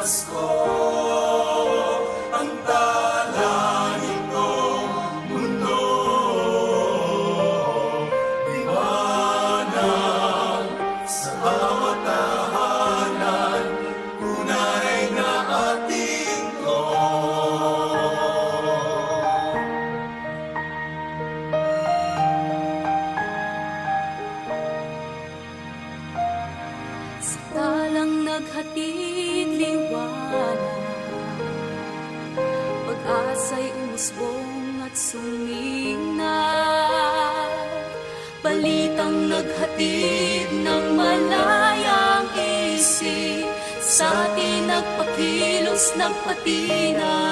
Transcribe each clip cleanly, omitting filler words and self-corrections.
Pasko, ang tala nitong mundo. Liwanag sa bawat tahanan, tunay na ating Lord. Sa talang naghatid liwanag, pag-asa'y umusbong at suminag. Balitang naghatid ng malayang isip, sa atin nagpakilos, nagpatinag.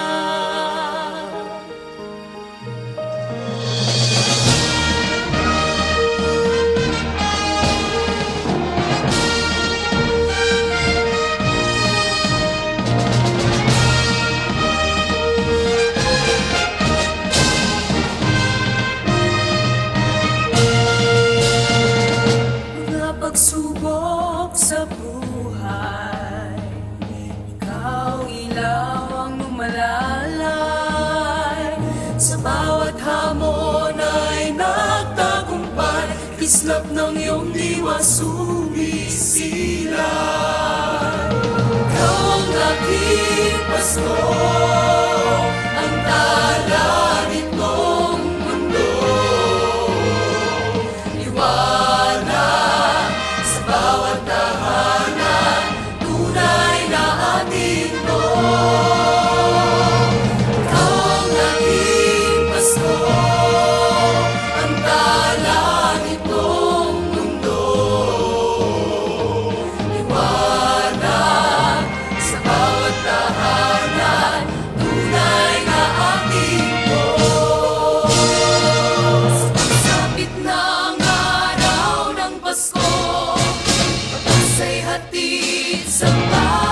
Pagsubok sa buhay, ikaw ilaw ang lumalalay. Sa bawat hamon ay nagtagumpay, kislap ng iyong diwa sumisilay. Ikaw ang aking Pasko, ang tala nitong mundo. Liwanag sa bawat tahanan, tunay na ating Lord. Ikaw ang aking Pasko, ang tala nitong mundo. Liwanag sa bawat tahanan, tunay na ating Lord. Sa pagsapit ng araw ng Pasko, pag-asa'y hatid sa bahay.